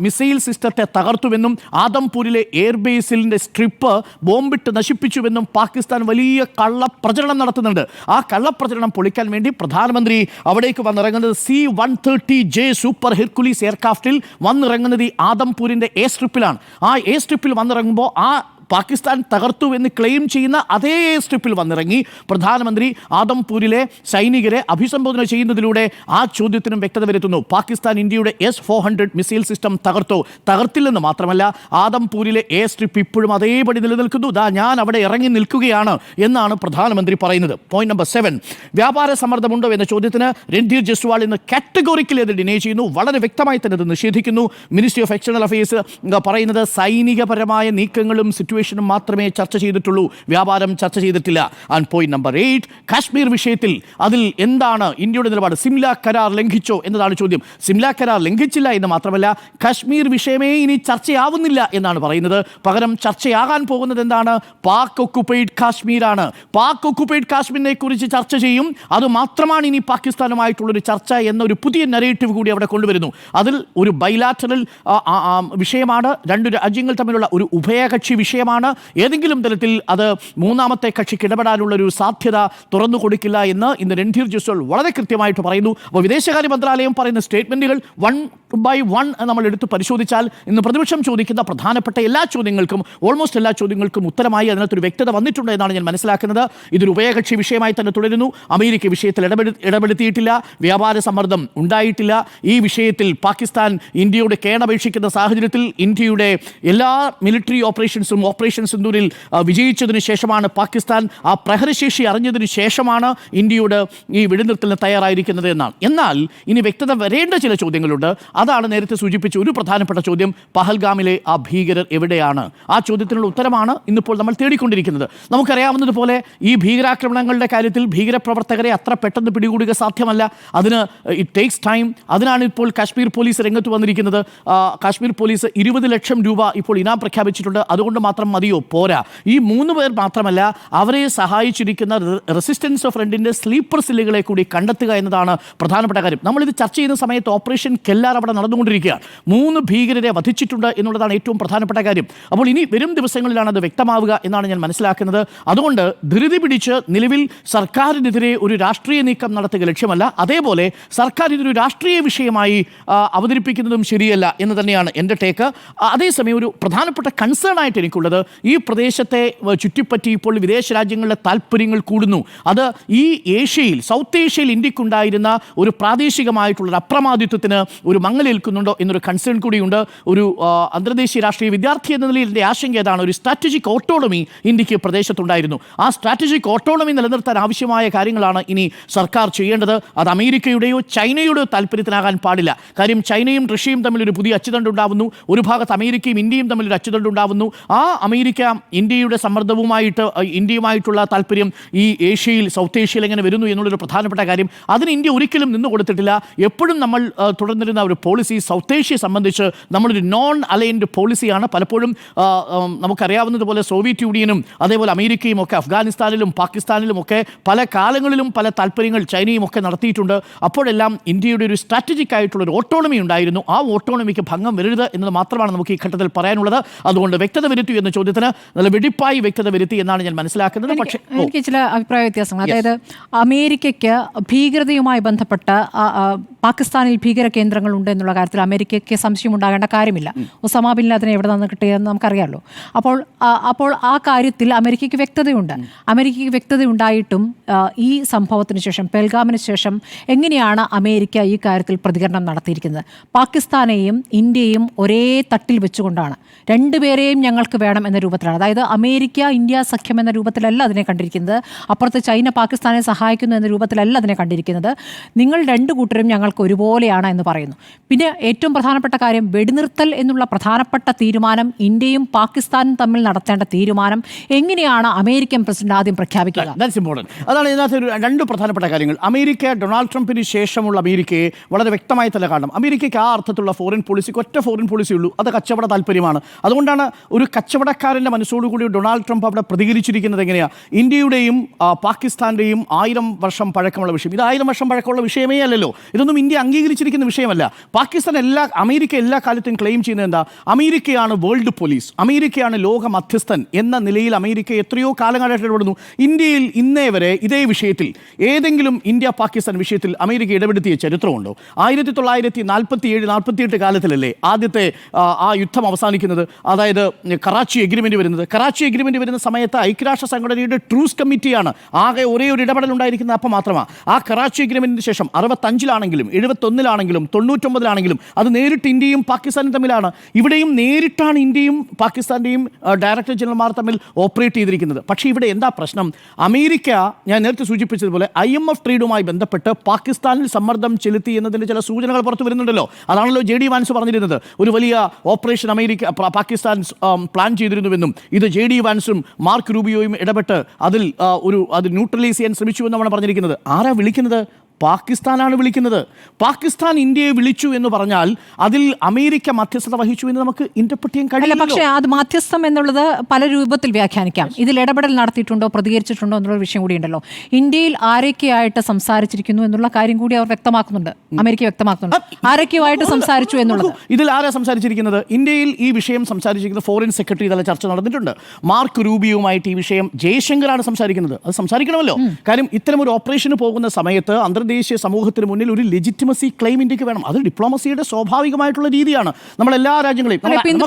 മിസൈൽ സിസ്റ്റത്തെ തകർത്തുവെന്നും ആദംപൂരിലെ എയർബേസിലിൻ്റെ സ്ട്രിപ്പ് ബോംബിട്ട് നശിപ്പിച്ചുവെന്നും പാകിസ്ഥാൻ വലിയ കള്ളപ്രചരണം നടത്തുന്നുണ്ട്. ആ കള്ളപ്രചരണം പൊളിക്കാൻ വേണ്ടി പ്രധാനമന്ത്രി അവിടേക്ക് വന്നിറങ്ങുന്നത് C-130J സൂപ്പർ ഹെർക്കുലീസ് എയർക്രാഫ്റ്റിൽ വന്നിറങ്ങുന്നത് ഈ ആദംപൂരിൻ്റെ എയർ സ്ട്രിപ്പിലാണ്. ആ എയർ സ്ട്രിപ്പിൽ വന്നിറങ്ങുമ്പോൾ ആ പാകിസ്ഥാൻ തകർത്തു എന്ന് ക്ലെയിം ചെയ്യുന്ന അതേ സ്ട്രിപ്പിൽ വന്നിറങ്ങി പ്രധാനമന്ത്രി ആദംപൂരിലെ സൈനികരെ അഭിസംബോധന ചെയ്യുന്നതിലൂടെ ആ ചോദ്യത്തിനും വ്യക്തത വരുത്തുന്നു. പാകിസ്ഥാൻ ഇന്ത്യയുടെ S-400 മിസൈൽ സിസ്റ്റം തകർത്തില്ലെന്ന് മാത്രമല്ല, ആദംപൂരിലെ എയർ സ്ട്രിപ്പ് ഇപ്പോഴും അതേപടി നിലനിൽക്കുന്നു. ഞാൻ അവിടെ ഇറങ്ങി നിൽക്കുകയാണ് എന്നാണ് പ്രധാനമന്ത്രി പറയുന്നത്. പോയിന്റ് നമ്പർ 7, വ്യാപാര സമ്മർദ്ദമുണ്ടോ എന്ന ചോദ്യത്തിന് രൺധീർ ജസ്വാൾ ഇന്ന് കാറ്റഗോറിക്കലി അത് ഡിനേ ചെയ്യുന്നു. വളരെ വ്യക്തമായി തന്നെ അത് നിഷേധിക്കുന്നു. മിനിസ്ട്രി ഓഫ് എക്സ്റ്റേണൽ അഫയേഴ്സ് പറയുന്നത് സൈനികപരമായ നീക്കങ്ങളും സിറ്റുവേഷനും മാത്രമേ ചർച്ച ചെയ്തിട്ടുള്ളൂ, വ്യാപാരം ചർച്ച ചെയ്തിട്ടില്ല. ആൻഡ് പോയിന്റ് നമ്പർ 8, കാശ്മീർ വിഷയത്തിൽ അതിൽ എന്താണ് ഇന്ത്യയുടെ നിലപാട്? സിംല കരാർ ലംഘിച്ചോ എന്നതാണ് ചോദ്യം. സിംല കരാർ ലംഘിച്ചില്ല എന്ന് മാത്രമല്ല, കാശ്മീർ വിഷയമേ ഇനി ചർച്ചയാവുന്നില്ല എന്നാണ് പറയുന്നത്. പകരം ചർച്ചയാകാൻ പോകുന്നത് എന്താണ്? പാക് ഒക്കുപൈഡ് കാശ്മീരാണ്. പാക് ഒക്കുപൈഡ് കാശ്മീരിനെ കുറിച്ച് ചർച്ച ചെയ്യും. അത് മാത്രമാണ് ഇനി പാകിസ്ഥാനുമായിട്ടുള്ളൊരു ചർച്ച എന്നൊരു പുതിയ നരേറ്റീവ് കൂടി അവിടെ കൊണ്ടുവരുന്നു. അതിൽ ഒരു ബൈലാറ്ററൽ വിഷയമാണ്, രണ്ട് രാജ്യങ്ങൾ തമ്മിലുള്ള ഒരു ഉഭയകക്ഷി വിഷയമാണ്. വിഷയമാണ്. ഏതെങ്കിലും തരത്തിൽ അത് മൂന്നാമത്തെ കക്ഷിക്ക് ഇടപെടാനുള്ള ഒരു സാധ്യത തുറന്നു കൊടുക്കില്ല എന്ന് ഇന്ന് രൺധീർ ജയ്സ്വാൾ വളരെ കൃത്യമായിട്ട് പറയുന്നു. അപ്പോൾ വിദേശകാര്യ മന്ത്രാലയം പറയുന്ന സ്റ്റേറ്റ്മെന്റുകൾ വൺ ബൈ വൺ നമ്മൾ എടുത്ത് പരിശോധിച്ചാൽ ഇന്ന് പ്രതിപക്ഷം ചോദിക്കുന്ന പ്രധാനപ്പെട്ട എല്ലാ ചോദ്യങ്ങൾക്കും ഓൾമോസ്റ്റ് എല്ലാ ചോദ്യങ്ങൾക്കും ഉത്തരമായി അതിനകത്തൊരു വ്യക്തത വന്നിട്ടുണ്ട് എന്നാണ് ഞാൻ മനസ്സിലാക്കുന്നത്. ഇതൊരു ഉഭയകക്ഷി വിഷയമായി തന്നെ തുടരുന്നു. അമേരിക്ക വിഷയത്തിൽ ഇടപെടുത്തിയിട്ടില്ല, വ്യാപാര സമ്മർദ്ദം ഉണ്ടായിട്ടില്ല. ഈ വിഷയത്തിൽ പാകിസ്ഥാൻ ഇന്ത്യയോട് കേണപേക്ഷിക്കുന്ന സാഹചര്യത്തിൽ ഇന്ത്യയുടെ എല്ലാ മിലിറ്ററി ഓപ്പറേഷൻ സിന്ദൂരിൽ വിജയിച്ചതിന് ശേഷമാണ് പാകിസ്ഥാൻ ആ പ്രഹരശേഷി അറിഞ്ഞതിന് ശേഷമാണ് ഇന്ത്യയോട് ഈ വെടിനിർത്തലിന് തയ്യാറായിരിക്കുന്നത് എന്നാണ്. എന്നാൽ ഇനി വ്യക്തത വരേണ്ട ചില ചോദ്യങ്ങളുണ്ട്. അതാണ് നേരത്തെ സൂചിപ്പിച്ച ഒരു പ്രധാനപ്പെട്ട ചോദ്യം, പഹൽഗാമിലെ ആ ഭീകരർ എവിടെയാണ്? ആ ചോദ്യത്തിനുള്ള ഉത്തരമാണ് ഇന്നിപ്പോൾ നമ്മൾ തേടിക്കൊണ്ടിരിക്കുന്നത്. നമുക്കറിയാവുന്നതുപോലെ ഈ ഭീകരാക്രമണങ്ങളുടെ കാര്യത്തിൽ ഭീകരപ്രവർത്തകരെ അത്ര പെട്ടെന്ന് പിടികൂടുക സാധ്യമല്ല. അതിന് ഇറ്റ് ടേക്സ് ടൈം. അതിനാണ് ഇപ്പോൾ കാശ്മീർ പോലീസ് രംഗത്ത് വന്നിരിക്കുന്നത്. കാശ്മീർ പോലീസ് 20 ലക്ഷം രൂപ ഇപ്പോൾ ഇനാം പ്രഖ്യാപിച്ചിട്ടുണ്ട്. അതുകൊണ്ട് മാത്രം മതിയോ? പോരാ. ഈ 3 പേർ മാത്രമല്ല, അവരെ സഹായിച്ചിരിക്കുന്ന റെസിസ്റ്റൻസ് ഫ്രണ്ടിൻ്റെ സ്ലീപ്പർ സെല്ലുകളെ കൂടി കണ്ടെത്തുക എന്നതാണ് പ്രധാനപ്പെട്ട കാര്യം. നമ്മളിത് ചർച്ച ചെയ്യുന്ന സമയത്ത് ഓപ്പറേഷൻ കെല്ലാർ അവിടെ നടന്നുകൊണ്ടിരിക്കുകയാണ്. 3 ഭീകരരെ വധിച്ചിട്ടുണ്ട് എന്നുള്ളതാണ് ഏറ്റവും പ്രധാനപ്പെട്ട കാര്യം. അപ്പോൾ ഇനി വരും ദിവസങ്ങളിലാണ് അത് വ്യക്തമാവുക എന്നാണ് ഞാൻ മനസ്സിലാക്കുന്നത്. അതുകൊണ്ട് ധൃതി പിടിച്ച് നിലവിൽ സർക്കാരിനെതിരെ ഒരു രാഷ്ട്രീയ നീക്കം നടത്തുക ലക്ഷ്യമല്ല. അതേപോലെ സർക്കാർ ഇതൊരു രാഷ്ട്രീയ വിഷയമായി അവതരിപ്പിക്കുന്നതും ശരിയല്ല എന്ന് തന്നെയാണ് എൻ്റെ ടേക്ക്. അതേസമയം ഒരു പ്രധാനപ്പെട്ട കൺസേൺ ആയിട്ട് എനിക്കുള്ളത്, ഈ പ്രദേശത്തെ ചുറ്റിപ്പറ്റി ഇപ്പോൾ വിദേശ രാജ്യങ്ങളുടെ താല്പര്യങ്ങൾ കൂടുന്നു. അത് ഈ ഏഷ്യയിൽ, സൗത്ത് ഏഷ്യയിൽ ഇന്ത്യക്കുണ്ടായിരുന്ന ഒരു പ്രാദേശികമായിട്ടുള്ളൊരു അപ്രമാദിത്വത്തിന് ഒരു മങ്ങലേൽക്കുന്നുണ്ടോ എന്നൊരു കൺസേൺ കൂടിയുണ്ട്. ഒരു അന്തർദേശീയ രാഷ്ട്രീയ വിദ്യാർത്ഥി എന്ന നിലയിൽ എൻ്റെ ആശങ്ക ഏതാണ്? ഒരു സ്ട്രാറ്റജിക് ഓട്ടോണമി ഇന്ത്യക്ക് പ്രദേശത്തുണ്ടായിരുന്നു. ആ സ്ട്രാറ്റജിക് ഓട്ടോണമി നിലനിർത്താൻ ആവശ്യമായ കാര്യങ്ങളാണ് ഇനി സർക്കാർ ചെയ്യേണ്ടത്. അത് അമേരിക്കയുടെയോ ചൈനയുടെയോ താല്പര്യത്തിനാകാൻ പാടില്ല. കാര്യം ചൈനയും റഷ്യയും തമ്മിൽ ഒരു പുതിയ അച്ചുതണ്ട് ഉണ്ടാവുന്നു. ഒരു ഭാഗത്ത് അമേരിക്കയും ഇന്ത്യയും തമ്മിൽ ഒരു അച്ചുതണ്ട് ഉണ്ടാവുന്നു. ആ അമേരിക്ക ഇന്ത്യയുടെ ഇന്ത്യയുമായിട്ടുള്ള താല്പര്യം ഈ ഏഷ്യയിൽ, സൗത്ത് ഏഷ്യയിൽ എങ്ങനെ വരുന്നു എന്നുള്ളൊരു പ്രധാനപ്പെട്ട കാര്യം. അതിന് ഇന്ത്യ ഒരിക്കലും നിന്നു കൊടുത്തിട്ടില്ല. എപ്പോഴും നമ്മൾ തുടർന്നിരുന്ന ഒരു പോളിസി സൗത്ത് ഏഷ്യയെ സംബന്ധിച്ച് നമ്മളൊരു നോൺ അലൈൻഡ് പോളിസിയാണ്. പലപ്പോഴും നമുക്കറിയാവുന്നതുപോലെ സോവിയറ്റ് യൂണിയനും അതേപോലെ അമേരിക്കയും ഒക്കെ അഫ്ഗാനിസ്ഥാനിലും പാകിസ്ഥാനിലും ഒക്കെ പല കാലങ്ങളിലും പല താല്പര്യങ്ങൾ ചൈനയും ഒക്കെ നടത്തിയിട്ടുണ്ട്. അപ്പോഴെല്ലാം ഇന്ത്യയുടെ ഒരു സ്ട്രാറ്റജിക് ആയിട്ടുള്ളൊരു ഓട്ടോണമി ഉണ്ടായിരുന്നു. ആ ഓട്ടോണമിക്ക് ഭംഗം വരരുത് എന്നത് മാത്രമാണ് നമുക്ക് ഈ ഘട്ടത്തിൽ പറയാനുള്ളത്. അതുകൊണ്ട് വ്യക്തത വരുത്തി എന്ന ചോദ്യത്തിന് നല്ല വെടിപ്പായി വ്യക്തത വരുത്തി എന്നാണ് ഞാൻ മനസ്സിലാക്കുന്നത്. പക്ഷേ
എനിക്ക് ചില അഭിപ്രായ വ്യത്യാസങ്ങൾ, അതായത് അമേരിക്കയ്ക്ക് ഭീകരതയുമായി ബന്ധപ്പെട്ട് പാകിസ്ഥാനിൽ ഭീകര കേന്ദ്രങ്ങളുണ്ട് എന്നുള്ള കാര്യത്തിൽ അമേരിക്കയ്ക്ക് സംശയം ഉണ്ടാകേണ്ട കാര്യമില്ല. ഒസാമ ബിൻ ലാദനെ എവിടെ നിന്ന് കിട്ടിയതെന്ന് നമുക്കറിയാമല്ലോ. അപ്പോൾ ആ കാര്യത്തിൽ അമേരിക്കയ്ക്ക് വ്യക്തതയുണ്ട്. അമേരിക്കയ്ക്ക് വ്യക്തതയുണ്ടായിട്ടും ഈ സംഭവത്തിന് ശേഷം, പെൽഗാമിന് ശേഷം എങ്ങനെയാണ് അമേരിക്ക ഈ കാര്യത്തിൽ പ്രതികരണം നടത്തിയിരിക്കുന്നത്? പാകിസ്ഥാനെയും ഇന്ത്യയും ഒരേ തട്ടിൽ വെച്ചുകൊണ്ടാണ്, രണ്ടുപേരെയും ഞങ്ങൾക്ക് വേണം എന്ന രൂപത്തിലാണ്. അതായത് അമേരിക്ക ഇന്ത്യ സഖ്യം എന്ന രൂപത്തിലല്ല അതിനെ കണ്ടിരിക്കുന്നത്, അപ്പുറത്ത് ചൈന പാകിസ്ഥാനെ സഹായിക്കുന്നു എന്ന രൂപത്തിലല്ല അതിനെ കണ്ടിരിക്കുന്നത്. നിങ്ങൾ രണ്ടു കൂട്ടരും ഞങ്ങൾക്ക് ഒരുപോലെയാണ് എന്ന് പറയുന്നു. പിന്നെ ഏറ്റവും പ്രധാനപ്പെട്ട കാര്യം, വെടിനിർത്തൽ എന്നുള്ള പ്രധാനപ്പെട്ട തീരുമാനം ഇന്ത്യയും പാകിസ്ഥാനും തമ്മിൽ നടത്തേണ്ട തീരുമാനം എങ്ങനെയാണ് അമേരിക്കൻ പ്രസിഡന്റ് ആദ്യം പ്രഖ്യാപിക്കുക?
അതാണ് ഇതിനകത്ത് രണ്ട് പ്രധാനപ്പെട്ട കാര്യങ്ങൾ. അമേരിക്ക, ഡൊണാൾഡ് ട്രംപിന് ശേഷമുള്ള അമേരിക്കയെ വളരെ വ്യക്തമായി തന്നെ കാണണം. അമേരിക്കയ്ക്ക് ആ അർത്ഥത്തിലുള്ള ഫോറിൻ പോളിസിക്ക് ഒറ്റ ഫോറിൻ പോളിസി ഉള്ളൂ, അത് കച്ചവട താല്പര്യമാണ്. അതുകൊണ്ടാണ് ഒരു കച്ചവടക്കാരൻ്റെ മനസ്സോടുകൂടി ഡൊണാൾഡ് ട്രംപ് അവിടെ പ്രതികരിച്ചിരിക്കുന്നത് എങ്ങനെയാണ്? ഇന്ത്യയുടെയും പാകിസ്ഥാൻ്റെയും 1000 വർഷം പഴക്കമുള്ള വിഷയം, ഇത് 1000 വർഷം പഴക്കമുള്ള വിഷയമേ അല്ലല്ലോ. ഇതൊന്നും ഇന്ത്യ അംഗീകരിച്ചിരിക്കുന്ന വിഷയമല്ല. അമേരിക്ക എല്ലാ കാലത്തും ക്ലെയിം ചെയ്യുന്നത് എന്താ? അമേരിക്കയാണ് വേൾഡ് പോലീസ്, അമേരിക്കയാണ് ലോക മധ്യസ്ഥൻ എന്ന നിലയിൽ അമേരിക്ക എത്രയോ കാലങ്ങളായിട്ട് ഇടപെടുന്നു. ഇന്ത്യയിൽ ഇന്നേ വരെ ഇതേ വിഷയത്തിൽ ഏതെങ്കിലും ഇന്ത്യ പാകിസ്ഥാൻ വിഷയത്തിൽ അമേരിക്ക ഇടപെടുത്തിയ ചരിത്രമുണ്ടോ? 1947-48 കാലത്തിലല്ലേ ആദ്യത്തെ ആ യുദ്ധം അവസാനിക്കുന്നത്, അതായത് കറാച്ചി എഗ്രിമെൻ്റ് വരുന്നത്. കറാച്ചി എഗ്രിമെൻ്റ് വരുന്ന സമയത്ത് ഐക്യരാഷ്ട്ര സംഘടനയുടെ ട്രൂസ് കമ്മിറ്റിയാണ് ആകെ ഒരേ ഒരു ഇടപെടൽ ഉണ്ടായിരിക്കുന്നത്. അപ്പം മാത്രമാണ് ആ കറാച്ചി എഗ്രിമെൻറ്റിന് ശേഷം 65-ലാണെങ്കിലും 71-ലാണെങ്കിലും 99-ലാണെങ്കിലും അത് നേരിട്ട് ഇന്ത്യയും പാകിസ്ഥാനും തമ്മിലാണ്. ഇവിടെയും നേരിട്ടാണ് ഇന്ത്യയും പാകിസ്ഥാൻ്റെയും ഡയറക്ടർ ജനറൽമാർ തമ്മിൽ ഓപ്പറേറ്റ് ചെയ്തിരിക്കുന്നത്. പക്ഷേ ഇവിടെ എന്താ പ്രശ്നം? അമേരിക്ക, ഞാൻ നേരത്തെ സൂചിപ്പിച്ചതുപോലെ IMF ട്രേഡുമായി ബന്ധപ്പെട്ട് പാകിസ്ഥാനിൽ സമ്മർദ്ദം ചെലുത്തി എന്നതിൻ്റെ ചില സൂചനകൾ പുറത്തു വരുന്നുണ്ടല്ലോ. അതാണല്ലോ JD വാൻസ് പറഞ്ഞിരുന്നത്. ഒരു വലിയ ഓപ്പറേഷൻ പാകിസ്ഥാൻ പ്ലാൻ ചെയ്തിരുന്നുവെന്നും ഇത് JD വാൻസും മാർക്ക് റൂബിയോയും ഇടപെട്ട് അത് ന്യൂട്രലൈസ് ചെയ്യാൻ ശ്രമിച്ചുവെന്നാണ് പറഞ്ഞിരിക്കുന്നത്. ആരാ വിളിക്കുന്നത്? പാകിസ്ഥാനാണ് വിളിക്കുന്നത്. പാകിസ്ഥാൻ ഇന്ത്യയെ വിളിച്ചു എന്ന് പറഞ്ഞാൽ അതിൽ അമേരിക്ക മധ്യസ്ഥത വഹിച്ചു എന്ന് നമുക്ക് ഇന്റർപ്രറ്റ് ചെയ്യാൻ കഴിയില്ല.
പക്ഷേ അത് മധ്യസ്ഥം എന്നുള്ളത് പല രൂപത്തിൽ വ്യാഖ്യാനിക്കാം. ഇതിൽ ഇടപെടൽ നടത്തിയിട്ടുണ്ടോ, പ്രതികരിച്ചിട്ടുണ്ടോ എന്നുള്ള വിഷയം കൂടി ഉണ്ടല്ലോ. ഇന്ത്യയിൽ ആരൊക്കെയായിട്ട് സംസാരിച്ചിരിക്കുന്നു എന്നുള്ള കാര്യം കൂടി അവർ വ്യക്തമാക്കുന്നുണ്ട്, അമേരിക്ക വ്യക്തമാക്കുന്നുണ്ട്. ആരൊക്കെയായിട്ട് സംസാരിച്ചു എന്നുള്ളത്.
ഇതിൽ ആരാ സംസാരിച്ചിരിക്കുന്നത്? ഇന്ത്യയിൽ ഈ വിഷയം സംസാരിച്ചിരിക്കുന്നത് ഫോറിൻ സെക്രട്ടറി തല ചർച്ച നടന്നിട്ടുണ്ട്. മാർക്ക് റൂബിയോയുമായിട്ട് ഈ വിഷയം ജയശങ്കറാണ് സംസാരിക്കുന്നത്. അത് സംസാരിക്കണമല്ലോ. കാര്യം ഇത്തരം ഒരു ഓപ്പറേഷന് പോകുന്ന സമയത്ത് അന്തർദേശീയ സമൂഹത്തിന് മുന്നിൽ ഒരു ലെജിറ്റിമസി ക്ലെയിം ഇന്ത്യക്ക് വേണം. അത് ഡിപ്ലോമസിയുടെ സ്വാഭാവികമായിട്ടുള്ള രീതിയാണ്. നമ്മളെല്ലാ രാജ്യങ്ങളെയും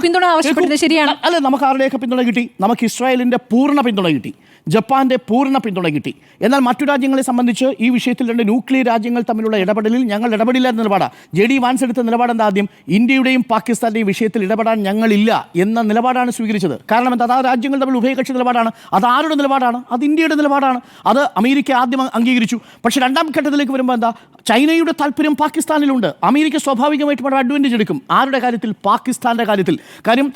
പിന്തുണ ആവശ്യപ്പെടുന്നത് ശരിയാണ്.
അല്ലെ, നമുക്ക് ആരുടെയൊക്കെ പിന്തുണ കിട്ടി? നമുക്ക് ഇസ്രായേലിന്റെ പൂർണ്ണ പിന്തുണ കിട്ടി, ജപ്പാന്റെ പൂർണ്ണ പിന്തുണ കിട്ടി. എന്നാൽ മറ്റു രാജ്യങ്ങളെ സംബന്ധിച്ച് ഈ വിഷയത്തിൽ രണ്ട് ന്യൂക്ലിയർ രാജ്യങ്ങൾ തമ്മിലുള്ള ഇടപെടലിൽ ഞങ്ങൾ ഇടപെടില്ല എന്ന നിലപാടാണ്. JD വാൻസ് എടുത്ത നിലപാടെന്താ? ആദ്യം ഇന്ത്യയുടെയും പാകിസ്ഥാന്റെയും വിഷയത്തിൽ ഇടപെടാൻ ഞങ്ങളില്ല എന്ന നിലപാടാണ് സ്വീകരിച്ചത്. കാരണം എന്താ? അത് ആ രാജ്യങ്ങൾ തമ്മിൽ ഉഭയകക്ഷി നിലപാടാണ്. അത് ആരുടെ നിലപാടാണ്? അത് ഇന്ത്യയുടെ നിലപാടാണ്. അത് അമേരിക്ക ആദ്യം അംഗീകരിച്ചു. പക്ഷേ രണ്ടാം ഘട്ടത്തിലേക്ക് വരുമ്പോൾ എന്താ? ചൈനയുടെ താല്പര്യം പാകിസ്ഥാനിലുണ്ട്. അമേരിക്ക സ്വാഭാവികമായിട്ടും അവിടെ അഡ്വാൻറ്റേജ് എടുക്കും. ആരുടെ കാര്യത്തിൽ? പാകിസ്ഥാന്റെ കാര്യത്തിൽ. കാര്യം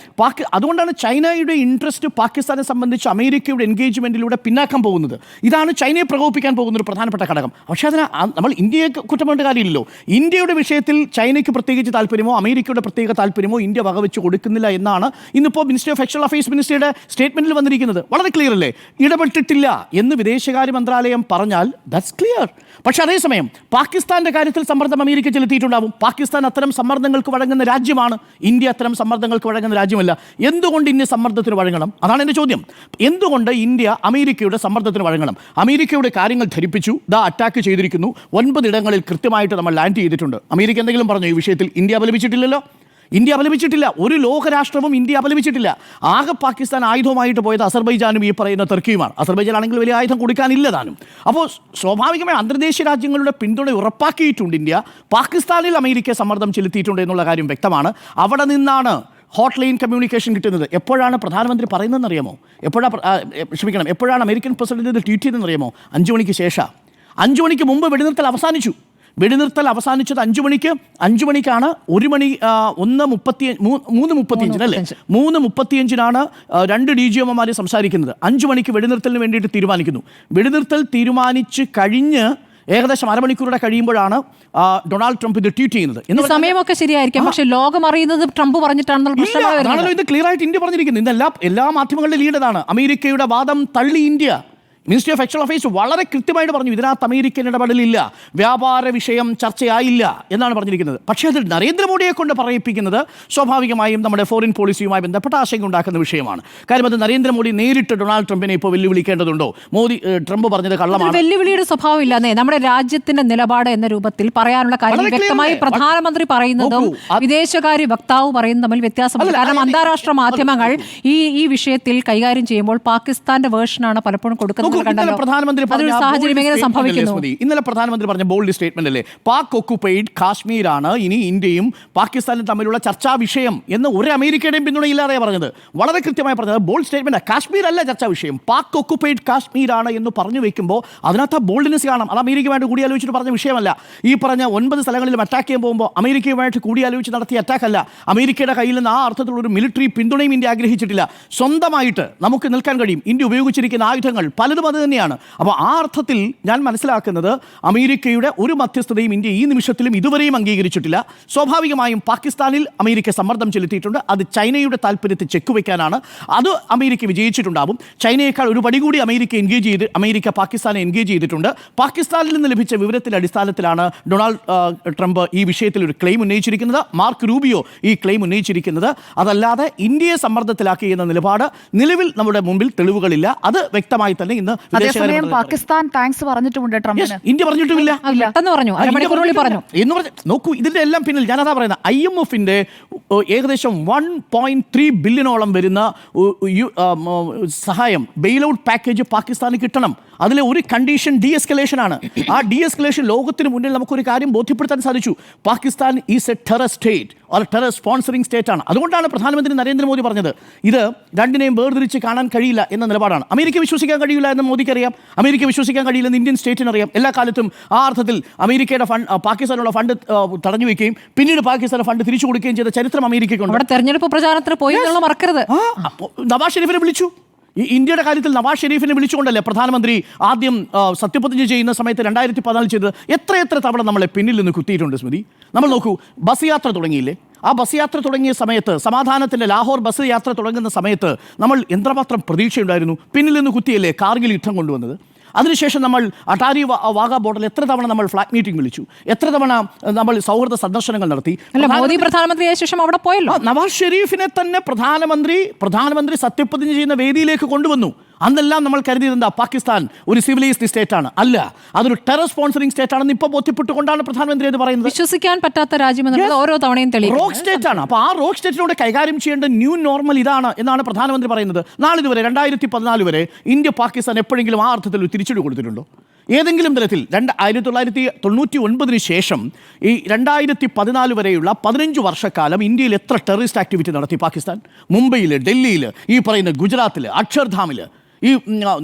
അതുകൊണ്ടാണ് ചൈനയുടെ ഇൻട്രസ്റ്റ് പാകിസ്ഥാനെ സംബന്ധിച്ച് അമേരിക്കയുടെ എൻഗേജ്മെന്റിലൂടെ പിന്നാക്കം പോകുന്നത്. ഇതാണ് ചൈനയെ പ്രകോപിപ്പിക്കാൻ പോകുന്ന ഒരു പ്രധാനപ്പെട്ട ഘടകം. പക്ഷേ അതിന് നമ്മൾ ഇന്ത്യയെ കുറ്റം പറഞ്ഞ കാര്യമില്ലല്ലോ. ഇന്ത്യയുടെ വിഷയത്തിൽ ചൈനയ്ക്ക് പ്രത്യേകിച്ച് താല്പര്യമോ അമേരിക്കയുടെ പ്രത്യേക താല്പര്യമോ ഇന്ത്യ വകവെച്ച് കൊടുക്കുന്നില്ല എന്നാണ് ഇന്നിപ്പോൾ മിനിസ്റ്റർ ഓഫ് എക്സ്റ്റേണൽ അഫയേഴ്സ് മിനിസ്റ്ററുടെ സ്റ്റേറ്റ്മെന്റിൽ വന്നിരിക്കുന്നത്. വളരെ ക്ലിയർ അല്ലേ? ഇടപെട്ടിട്ടില്ല എന്ന് വിദേശകാര്യ മന്ത്രാലയം പറഞ്ഞാൽ ദാറ്റ്സ് ക്ലിയർ. പക്ഷേ അതേസമയം പാകിസ്ഥാന്റെ കാര്യത്തിൽ സമ്മർദ്ദം അമേരിക്ക ചെലുത്തിയിട്ടുണ്ടാവും. പാകിസ്ഥാൻ അത്തരം സമ്മർദ്ദങ്ങൾക്ക് വഴങ്ങുന്ന രാജ്യമാണ്. ഇന്ത്യ അത്തരം സമ്മർദ്ദങ്ങൾക്ക് വഴങ്ങുന്ന രാജ്യമല്ല. എന്തുകൊണ്ട് ഇന്ത്യ സമ്മർദ്ദത്തിന് വഴങ്ങണം? അതാണ് എൻ്റെ ചോദ്യം. എന്തുകൊണ്ട് ഇന്ത്യ അമേരിക്കയുടെ സമ്മർദ്ദത്തിന് വഴങ്ങണം? അമേരിക്കയുടെ കാര്യങ്ങൾ ധരിപ്പിച്ചു, അറ്റാക്ക് ചെയ്തിരിക്കുന്നു. 9 ഇടങ്ങളിൽ കൃത്യമായിട്ട് നമ്മൾ ലാൻഡ് ചെയ്തിട്ടുണ്ട്. അമേരിക്ക എന്തെങ്കിലും പറഞ്ഞു ഈ വിഷയത്തിൽ? ഇന്ത്യ അപലപിച്ചിട്ടില്ലല്ലോ. ഇന്ത്യ അപലപിച്ചിട്ടില്ല. ഒരു ലോകരാഷ്ട്രവും ഇന്ത്യ അപലപിച്ചിട്ടില്ല. ആകെ പാകിസ്ഥാൻ ആയുധമായിട്ട് പോയത് അസർബൈജാനും ഈ പറയുന്ന തുർക്കിയുമാണ്. അസർബൈജാൻ ആണെങ്കിൽ വലിയ ആയുധം കൊടുക്കാനില്ല താനും. അപ്പോൾ സ്വാഭാവികമായി അന്തർദേശീയ രാജ്യങ്ങളുടെ പിന്തുണ ഉറപ്പാക്കിയിട്ടുണ്ട് ഇന്ത്യ. പാകിസ്ഥാനിൽ അമേരിക്ക സമ്മർദ്ദം ചെലുത്തിയിട്ടുണ്ട് എന്നുള്ള കാര്യം വ്യക്തമാണ്. അവിടെ നിന്നാണ് ഹോട്ട്ലൈൻ കമ്മ്യൂണിക്കേഷൻ കിട്ടുന്നത്. എപ്പോഴാണ് പ്രധാനമന്ത്രി പറയുന്നതെന്ന് അറിയാമോ? എപ്പോഴാണ് അമേരിക്കൻ പ്രസിഡന്റ് ഇത് ട്വീറ്റ് ചെയ്തതെന്ന് അറിയാമോ? 5 മണിക്ക് ശേഷം. 5 മണിക്ക് മുമ്പ് വെടിനിർത്തൽ അവസാനിച്ചു. വെടിനിർത്തൽ അവസാനിച്ചത് 5 മണിക്ക്. 5 മണിക്കാണ് 3:35 അല്ലേ? 3:35 2 DGMമാർ സംസാരിക്കുന്നത്. 5 മണിക്ക് വെടിനിർത്തലിന് വേണ്ടിയിട്ട് തീരുമാനിക്കുന്നു. വെടിനിർത്തൽ തീരുമാനിച്ച് കഴിഞ്ഞ് ഏകദേശം അരമണിക്കൂറുടെ കഴിയുമ്പോഴാണ് ഡൊണാൾഡ് ട്രംപ് ഇത് ട്വീറ്റ് ചെയ്യുന്നത്.
സമയമൊക്കെ ശരിയായിരിക്കും, പക്ഷേ ലോകം അറിയുന്നത് ട്രംപ് പറഞ്ഞിട്ടാണെന്നുള്ള പ്രശ്നമാണല്ലോ
ഇത് ക്ലിയർ ആയിട്ട് ഇന്ത്യ പറഞ്ഞിരിക്കുന്നത്. ഇതെല്ലാം എല്ലാ മാധ്യമങ്ങളിലും ലീഡതാണ്. അമേരിക്കയുടെ വാദം തള്ളി India. Minister of external affairs വളരെ കൃത്യമായിട്ട് പറഞ്ഞു, ഇതിനകത്ത് അമേരിക്കൻ ഇടപെടലില്ല, വ്യാപാര വിഷയം ചർച്ചയായില്ല എന്നാണ് പറഞ്ഞിരിക്കുന്നത്. പക്ഷേ അത് നരേന്ദ്രമോദിയെ കൊണ്ട് പറയിപ്പിക്കുന്നത് സ്വാഭാവികമായും നമ്മുടെ ഫോറിൻ പോളിസിയുമായി ബന്ധപ്പെട്ട ആശങ്ക ഉണ്ടാക്കുന്ന വിഷയമാണ്. കാര്യം അത് നരേന്ദ്രമോദി നേരിട്ട് ഡൊണാൾഡ് ട്രംപിനെ ഇപ്പോൾ വെല്ലുവിളിക്കേണ്ടതുണ്ടോ? ട്രംപ് പറഞ്ഞത് കള്ളമാണ്.
വെല്ലുവിളിയുടെ സ്വഭാവം ഇല്ലാന്നേ. നമ്മുടെ രാജ്യത്തിന്റെ നിലപാട് എന്ന രൂപത്തിൽ പറയാനുള്ള കാര്യം വ്യക്തമായി പ്രധാനമന്ത്രി പറയുന്നതും വിദേശകാര്യ വക്താവ് പറയുന്നതും തമ്മിൽ വ്യത്യാസമുണ്ട്. കാരണം അന്താരാഷ്ട്ര മാധ്യമങ്ങൾ ഈ വിഷയത്തിൽ കൈകാര്യം ചെയ്യുമ്പോൾ പാകിസ്ഥാന്റെ വേർഷനാണ് പലപ്പോഴും കൊടുക്കുന്നത്.
ഇന്നലെ പ്രധാനമന്ത്രി പറഞ്ഞ ബോൾഡ് സ്റ്റേറ്റ്മെന്റ് അല്ലേ, പാക് ഒക്കുപൈഡ് കാശ്മീരാണ് ഇനി ഇന്ത്യയും പാകിസ്ഥാനും തമ്മിലുള്ള ചർച്ചാ വിഷയം എന്ന് ഒരു അമേരിക്കയുടെയും പിന്തുണയില്ലാതെ പറഞ്ഞത്. വളരെ കൃത്യമായി പറഞ്ഞത് ബോൾഡ് സ്റ്റേറ്റ്മെന്റ്. കാശ്മീർ അല്ല ചർച്ചാ വിഷയം, പാക് ഒക്കുപൈഡ് കാശ്മീരാണ് എന്ന് പറഞ്ഞു വെക്കുമ്പോൾ അതിനകത്ത് ബോൾഡ്നെസ് കാണാം. അത് അമേരിക്കയുമായിട്ട് കൂടിയാലോചിച്ചിട്ട് പറഞ്ഞ വിഷയമല്ല. ഈ പറഞ്ഞ 9 സ്ഥലങ്ങളിലും അറ്റാക്ക് ചെയ്യാൻ പോകുമ്പോൾ അമേരിക്കയുമായിട്ട് കൂടിയാലോചിച്ച് നടത്തിയ അറ്റാക്കല്ല. അമേരിക്കയുടെ കയ്യിൽ നിന്ന് ആ അർത്ഥത്തിലുള്ള ഒരു മിലിറ്ററി പിന്തുണയും ഇന്ത്യ ആഗ്രഹിച്ചിട്ടില്ല. സ്വന്തമായിട്ട് നമുക്ക് നിൽക്കാൻ കഴിയും. ഇന്ത്യ ഉപയോഗിച്ചിരിക്കുന്ന ആയുധങ്ങൾ പലതും അത് തന്നെയാണ്. അപ്പോൾ ആ അർത്ഥത്തിൽ ഞാൻ മനസ്സിലാക്കുന്നത് അമേരിക്കയുടെ ഒരു മധ്യസ്ഥതയും ഇന്ത്യ ഈ നിമിഷത്തിലും ഇതുവരെയും അംഗീകരിച്ചിട്ടില്ല. സ്വാഭാവികമായും പാകിസ്ഥാനിൽ അമേരിക്ക സമ്മർദ്ദം ചെലുത്തിയിട്ടുണ്ട്. അത് ചൈനയുടെ താല്പര്യത്തെ ചെക്ക് വയ്ക്കാനാണ്. അത് അമേരിക്ക വിജയിച്ചിട്ടുണ്ടാവും. ചൈനയേക്കാൾ ഒരു പടി കൂടി അമേരിക്ക പാകിസ്ഥാനെ എൻഗേജ് ചെയ്തിട്ടുണ്ട്. പാകിസ്ഥാനിൽ നിന്ന് ലഭിച്ച വിവരത്തിന്റെ അടിസ്ഥാനത്തിലാണ് ഡൊണാൾഡ് ട്രംപ് ഈ വിഷയത്തിൽ ഒരു ക്ലെയിം ഉന്നയിച്ചിരിക്കുന്നത്. മാർക്ക് റൂബിയോ ഈ ക്ലെയിം ഉന്നയിച്ചിരിക്കുന്നത്. അതല്ലാതെ ഇന്ത്യയെ സമ്മർദ്ദത്തിലാക്കി എന്ന നിലപാട് നിലവിൽ നമ്മുടെ മുമ്പിൽ തെളിവുകളില്ല. അത് വ്യക്തമായി തന്നെ ഇന്ന്
പാകിസ്ഥാൻ താങ്ക്സ് പറഞ്ഞിട്ടുമുണ്ട് ട്രംപിന്.
ഇന്ത്യ പറഞ്ഞിട്ടുമില്ല
എന്ന്
പറഞ്ഞു. നോക്കൂ, ഇതിന്റെ എല്ലാം പിന്നിൽ ഞാനതാ പറയുന്നത്, IMFന്റെ ഏകദേശം 1.3 ബില്യണോളം വരുന്ന സഹായം ബെയിലൗട്ട് പാക്കേജ് പാകിസ്ഥാന് കിട്ടണം. അതിലെ ഒരു കണ്ടീഷൻ ഡീഎസ്കലേഷനാണ്. ആ ഡീഎസ്കലേഷൻ ലോകത്തിന് മുന്നിൽ നമുക്കൊരു കാര്യം ബോധ്യപ്പെടുത്താൻ സാധിച്ചു. Pakistan is A terror state or terror sponsoring state ആണ്. അതുകൊണ്ടാണ് പ്രധാനമന്ത്രി നരേന്ദ്രമോദി പറഞ്ഞത് ഇത് രണ്ടിനെയും വേർതിരിച്ച് കാണാൻ കഴിയില്ല എന്ന നിലപാടാണ്. അമേരിക്ക വിശ്വസിക്കാൻ കഴിയില്ല എന്ന് മോദിക്കറിയാം, അമേരിക്ക വിശ്വസിക്കാൻ കഴിയില്ലെന്ന് ഇന്ത്യൻ സ്റ്റേറ്റിനറിയാം. എല്ലാ കാലത്തും ആ അർത്ഥത്തിൽ അമേരിക്കയുടെ പാകിസ്ഥാനുള്ള ഫണ്ട് തടഞ്ഞു വെക്കുകയും പിന്നീട് പാകിസ്ഥാന്റെ ഫണ്ട് തിരിച്ചു കൊടുക്കുകയും ചെയ്ത ചരിത്രം അമേരിക്കയ്ക്കുണ്ട്.
തെരഞ്ഞെടുപ്പ് പ്രചാരണത്തിന് പോയി മറക്കരുത്.
നവാസ് ഷെരീഫിനെ വിളിച്ചു. ഈ ഇന്ത്യയുടെ കാര്യത്തിൽ നവാസ് ഷെരീഫിനെ വിളിച്ചുകൊണ്ടല്ലേ പ്രധാനമന്ത്രി ആദ്യം സത്യപ്രതിജ്ഞ ചെയ്യുന്ന സമയത്ത് 2014 ചെയ്തത്? എത്രയെത്ര തവണ നമ്മളെ പിന്നിൽ നിന്ന് കുത്തിയിട്ടുണ്ട് സ്മൃതി. നമ്മൾ നോക്കൂ, ബസ് യാത്ര തുടങ്ങിയില്ലേ? ആ ബസ് യാത്ര തുടങ്ങിയ സമയത്ത്, സമാധാനത്തിൻ്റെ ലാഹോർ ബസ് യാത്ര തുടങ്ങുന്ന സമയത്ത് നമ്മൾ എത്രമാത്രം പ്രതീക്ഷയുണ്ടായിരുന്നു? പിന്നിൽ നിന്ന് കുത്തിയല്ലേ കാർഗിൽ യുദ്ധം കൊണ്ടുവന്നത്. അതിനുശേഷം നമ്മൾ അട്ടാരി വാഗ ബോർഡറിൽ എത്ര തവണ നമ്മൾ ഫ്ലാഗ് മീറ്റിംഗ് വിളിച്ചു, എത്ര തവണ നമ്മൾ സൗഹൃദ സന്ദർശനങ്ങൾ നടത്തി.
മോദി പ്രധാനമന്ത്രിയായ ശേഷം അവിടെ പോയല്ലോ.
നവാസ് ഷെരീഫിനെ തന്നെ പ്രധാനമന്ത്രി സത്യപ്രതിജ്ഞ ചെയ്യുന്ന വേദിയിലേക്ക് കൊണ്ടുവന്നു. അന്നെല്ലാം നമ്മൾ കരുതിയിരുന്ന പാകിസ്ഥാൻ ഒരു സിവിലൈസ്ഡ് സ്റ്റേറ്റ് ആണ്, അല്ല, അതൊരു ടെറർ സ്പോൺസറിംഗ് സ്റ്റേറ്റ് ആണെന്ന് ഇപ്പോൾ ബോധ്യപ്പെട്ടുകൊണ്ടാണ് പ്രധാനമന്ത്രി എന്ന് പറയുന്നത്.
വിശ്വസിക്കാൻ പറ്റാത്ത രാജ്യമെന്നുള്ളത് ഓരോ തവണയും തെളിയിക്കും.
റോക്ക് സ്റ്റേറ്റ് ആണ്. അപ്പോൾ ആ റോക്ക് സ്റ്റേറ്റിലൂടെ കൈകാര്യം ചെയ്യേണ്ട ന്യൂ നോർമൽ ഇതാണ് എന്നാണ് പ്രധാനമന്ത്രി പറയുന്നത്. നാളിതുവരെ 2014 വരെ ഇന്ത്യ പാകിസ്ഥാൻ എപ്പോഴെങ്കിലും ആ അർത്ഥത്തിൽ ഒരു തിരിച്ചടി കൊടുത്തിട്ടുണ്ടോ? ഏതെങ്കിലും തരത്തിൽ 1999 ശേഷം ഈ 2014 വരെയുള്ള 15 വർഷക്കാലം ഇന്ത്യയിൽ എത്ര ടെററിസ്റ്റ് ആക്ടിവിറ്റി നടത്തി പാകിസ്ഥാൻ? മുംബൈയിൽ, ഡൽഹിയിൽ, ഈ പറയുന്ന ഗുജറാത്തിൽ, അക്ഷർധാമിൽ ഈ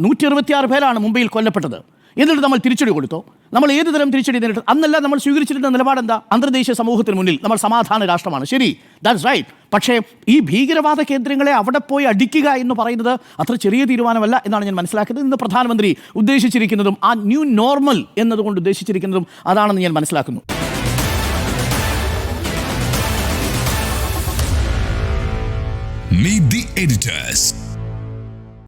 166 പേരാണ് മുംബൈയിൽ കൊല്ലപ്പെട്ടത്. എന്നിട്ട് നമ്മൾ തിരിച്ചടി കൊടുത്തോ? നമ്മൾ ഏത് തരം തിരിച്ചടി നേരിട്ടു? അന്നെല്ലാം നമ്മൾ സ്വീകരിച്ചിരുന്ന നിലപാടെന്താ? അന്തർദേശീയ സമൂഹത്തിന് മുന്നിൽ നമ്മൾ സമാധാന രാഷ്ട്രമാണ്, ശരി, ദാറ്റ്സ് റൈറ്റ്. പക്ഷേ ഈ ഭീകരവാദ കേന്ദ്രങ്ങളെ അവിടെ പോയി അടിക്കുക എന്ന് പറയുന്നത് അത്ര ചെറിയ തീരുമാനമല്ല എന്നാണ് ഞാൻ മനസ്സിലാക്കുന്നത്. ഇന്ന് പ്രധാനമന്ത്രി ഉദ്ദേശിച്ചിരിക്കുന്നതും ആ ന്യൂ നോർമൽ എന്നതുകൊണ്ട് ഉദ്ദേശിച്ചിരിക്കുന്നതും അതാണെന്ന് ഞാൻ മനസ്സിലാക്കുന്നു.
Meet the editors.